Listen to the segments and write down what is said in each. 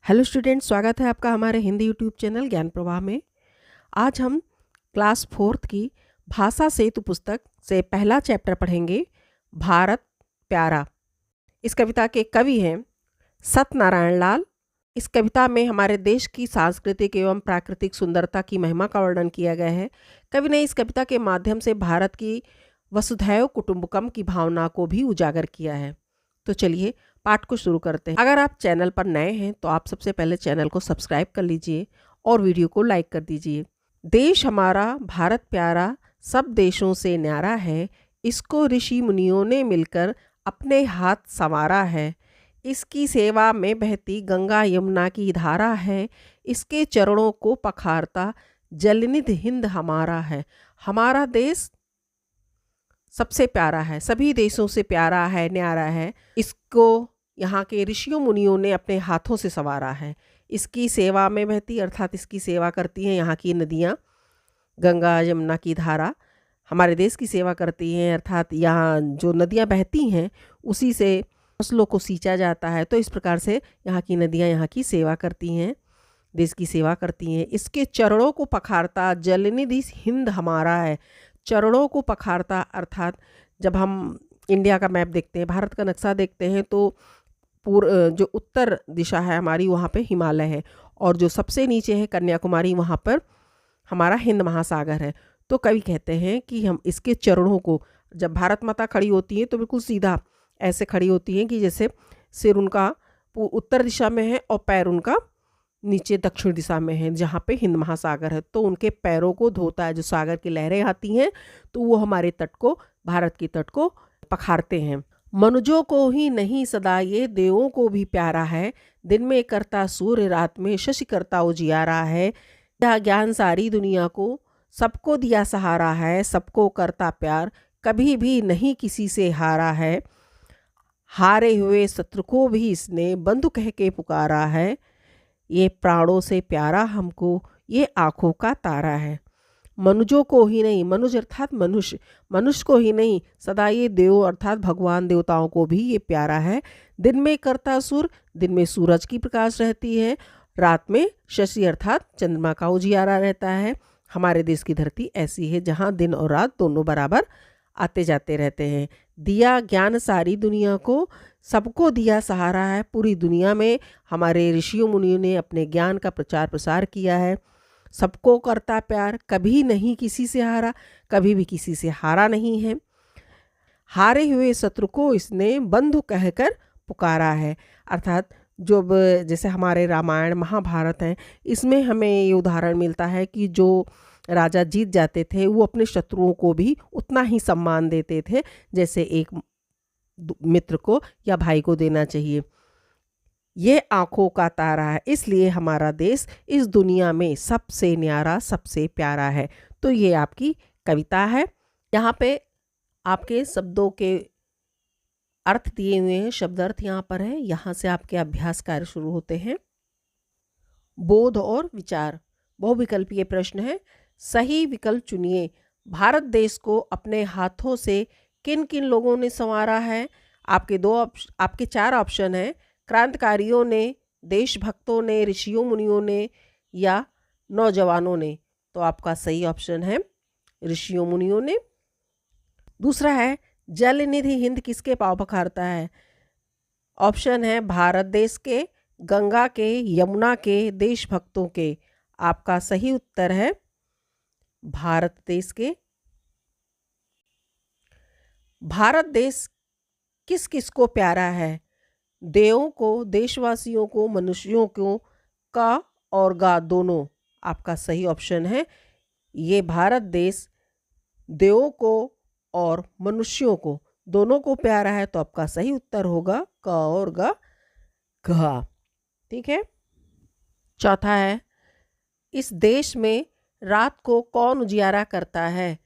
Hello student, स्वागत है आपका हमारे हिंदी यूट्यूब चैनल ज्ञान प्रवाह में। आज हम क्लास 4th की भाषा सेतु पुस्तक से पहला चैप्टर पढ़ेंगे, भारत प्यारा। इस कविता के कवि हैं सत्यनारायण लाल। इस कविता में हमारे देश की सांस्कृतिक एवं प्राकृतिक सुंदरता की महिमा का वर्णन किया गया है। कवि ने इस कविता के माध्यम से भारत की वसुधैव कुटुंबकम की भावना को भी उजागर किया है। तो चलिए पाठ को शुरू करते हैं। अगर आप चैनल पर नए हैं तो आप सबसे पहले चैनल को सब्सक्राइब कर लीजिए और वीडियो को लाइक कर दीजिए। देश हमारा भारत प्यारा, सब देशों से न्यारा है। इसको ऋषि मुनियों ने मिलकर अपने हाथ संवारा है। इसकी सेवा में बहती गंगा यमुना की धारा है। इसके चरणों को पखारता जलनिधि हिंद हमारा है। हमारा देश सबसे प्यारा है, सभी देशों से प्यारा है, न्यारा है। इसको यहाँ के ऋषियों मुनियों ने अपने हाथों से संवारा है। इसकी सेवा में बहती अर्थात इसकी सेवा करती हैं यहाँ की नदियाँ, गंगा यमुना की धारा हमारे देश की सेवा करती हैं, अर्थात यहाँ जो नदियाँ बहती हैं उसी से फसलों को सींचा जाता है। तो इस प्रकार से यहाँ की नदियाँ यहाँ की सेवा करती हैं, देश की सेवा करती हैं। इसके चरणों को पखारता जलनिधि हिंद हमारा है। चरणों को पखारता अर्थात जब हम इंडिया का मैप देखते हैं, भारत का नक्शा देखते हैं तो जो उत्तर दिशा है हमारी वहाँ पे हिमालय है और जो सबसे नीचे है कन्याकुमारी, वहाँ पर हमारा हिंद महासागर है। तो कवि कहते हैं कि हम इसके चरणों को, जब भारत माता खड़ी होती है तो बिल्कुल सीधा ऐसे खड़ी होती हैं कि जैसे सिर उनका उत्तर दिशा में है और पैर उनका नीचे दक्षिण दिशा में है जहाँ पे हिंद महासागर है। तो उनके पैरों को धोता है, जो सागर की लहरें आती हैं तो वो हमारे तट को, भारत की तट को पखारते हैं। मनुजों को ही नहीं सदा ये देवों को भी प्यारा है। दिन में करता सूर्य, रात में शशि करता उजियारा है। यह ज्ञान सारी दुनिया को सबको दिया सहारा है। सबको करता प्यार, कभी भी नहीं किसी से हारा है। हारे हुए शत्रु को भी इसने बंधु कह के पुकारा है। ये प्राणों से प्यारा हमको, ये आँखों का तारा है। मनुजों को ही नहीं, मनुज अर्थात मनुष्य, मनुष्य को ही नहीं सदा ये देव अर्थात भगवान देवताओं को भी ये प्यारा है। दिन में करता सूर्य, दिन में सूरज की प्रकाश रहती है, रात में शशि अर्थात चंद्रमा का उजियारा रहता है। हमारे देश की धरती ऐसी है जहाँ दिन और रात दोनों बराबर आते जाते रहते हैं। दिया ज्ञान सारी दुनिया को, सबको दिया सहारा है। पूरी दुनिया में हमारे ऋषियों मुनियों ने अपने ज्ञान का प्रचार प्रसार किया है। सबको करता प्यार, कभी नहीं किसी से हारा, कभी भी किसी से हारा नहीं है। हारे हुए शत्रु को इसने बंधु कहकर पुकारा है। अर्थात जो जैसे हमारे रामायण महाभारत हैं, इसमें हमें ये उदाहरण मिलता है कि जो राजा जीत जाते थे वो अपने शत्रुओं को भी उतना ही सम्मान देते थे जैसे एक मित्र को या भाई को देना चाहिए। ये आँखों का तारा है, इसलिए हमारा देश इस दुनिया में सबसे न्यारा, सबसे प्यारा है। तो ये आपकी कविता है। यहाँ पे आपके शब्दों के अर्थ दिए हुए हैं, शब्द अर्थ यहाँ पर है। यहाँ से आपके अभ्यास कार्य शुरू होते हैं। बोध और विचार, बहुविकल्पीय प्रश्न है। सही विकल्प चुनिए। भारत देश को अपने हाथों से किन किन लोगों ने संवारा है? आपके 4 ऑप्शन हैं। क्रांतिकारियों ने, देशभक्तों ने, ऋषियों मुनियों ने या नौजवानों ने। तो आपका सही ऑप्शन है ऋषियों मुनियों ने। दूसरा है जल निधि हिंद किसके पांव पखारता है? ऑप्शन है भारत देश के, गंगा के, यमुना के, देशभक्तों के। आपका सही उत्तर है भारत देश के। भारत देश किस किस को प्यारा है? देवों को, देशवासियों को, मनुष्यों को, का और गा दोनों। आपका सही ऑप्शन है ये भारत देश देवों को और मनुष्यों को दोनों को प्यारा है। तो आपका सही उत्तर होगा क और गा, घा। ठीक है। चौथा है इस देश में रात को कौन उजियारा करता है?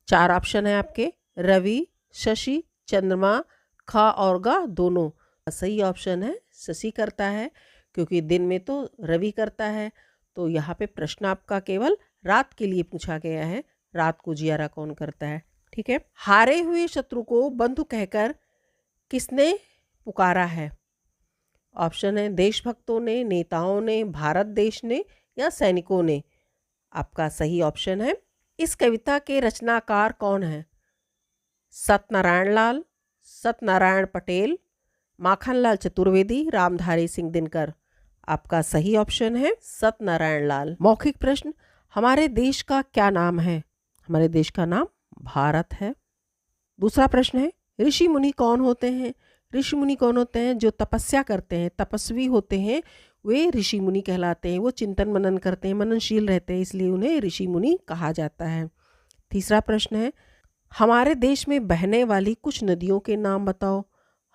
4 ऑप्शन है आपके, रवि, शशि, चंद्रमा, खा और गा दोनों। सही ऑप्शन है शशि करता है, क्योंकि दिन में तो रवि करता है। तो यहाँ पे प्रश्न आपका केवल रात के लिए पूछा गया है, रात को उजियारा कौन करता है। ठीक है। हारे हुए शत्रु को बंधु कहकर किसने पुकारा है? ऑप्शन है देशभक्तों ने, नेताओं ने, भारत देश ने या सैनिकों ने। आपका सही ऑप्शन है। इस कविता के रचनाकार कौन है? सत्यनारायण लाल, सत्यनारायण पटेल, माखनलाल चतुर्वेदी, रामधारी सिंह दिनकर। आपका सही ऑप्शन है सत्यनारायण लाल। मौखिक प्रश्न, हमारे देश का क्या नाम है? हमारे देश का नाम भारत है। दूसरा प्रश्न है, ऋषि मुनि कौन होते हैं? ऋषि मुनि कौन होते हैं? जो तपस्या करते हैं, तपस्वी होते हैं, वे ऋषि मुनि कहलाते हैं। वो चिंतन मनन करते हैं, मननशील रहते हैं, इसलिए उन्हें ऋषि मुनि कहा जाता है। तीसरा प्रश्न है, हमारे देश में बहने वाली कुछ नदियों के नाम बताओ।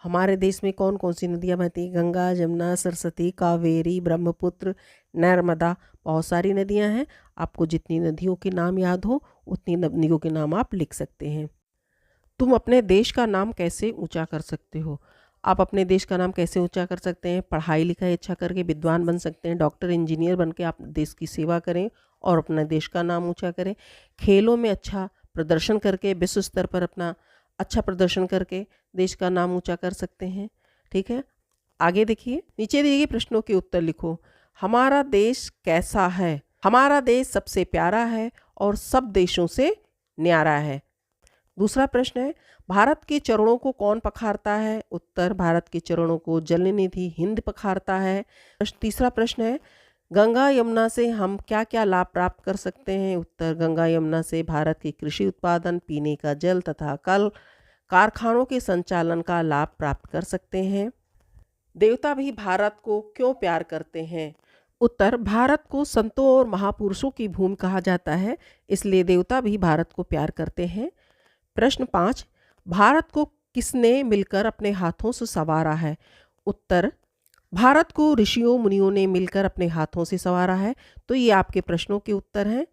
हमारे देश में कौन कौन सी नदियाँ बहती हैं? गंगा, जमुना, सरस्वती, कावेरी, ब्रह्मपुत्र, नर्मदा। बहुत सारी नदियाँ हैं। आपको जितनी नदियों के नाम याद हो उतनी नदियों के नाम आप लिख सकते हैं। तुम अपने देश का नाम कैसे ऊंचा कर सकते हो? आप अपने देश का नाम कैसे ऊंचा कर सकते हैं? पढ़ाई लिखाई अच्छा करके विद्वान बन सकते हैं। डॉक्टर, इंजीनियर बन के आप देश की सेवा करें और अपने देश का नाम ऊंचा करें। खेलों में अच्छा प्रदर्शन करके, विश्व स्तर पर अपना अच्छा प्रदर्शन करके देश का नाम ऊंचा कर सकते हैं। ठीक है, आगे देखिए, नीचे दिए गए प्रश्नों के उत्तर लिखो। हमारा देश कैसा है? हमारा देश सबसे प्यारा है और सब देशों से न्यारा है। दूसरा प्रश्न है, भारत के चरणों को कौन पखारता है? उत्तर, भारत के चरणों को जलनिधि हिंद पखारता है। तीसरा प्रश्न है, गंगा यमुना से हम क्या क्या लाभ प्राप्त कर सकते हैं? उत्तर, गंगा यमुना से भारत के कृषि उत्पादन, पीने का जल तथा कल कारखानों के संचालन का लाभ प्राप्त कर सकते हैं। देवता भी भारत को क्यों प्यार करते हैं? उत्तर, भारत को संतों और महापुरुषों की भूमि कहा जाता है, इसलिए देवता भी भारत को प्यार करते हैं। प्रश्न 5, भारत को किसने मिलकर अपने हाथों से संवारा है? उत्तर, भारत को ऋषियों मुनियों ने मिलकर अपने हाथों से संवारा है। तो ये आपके प्रश्नों के उत्तर हैं।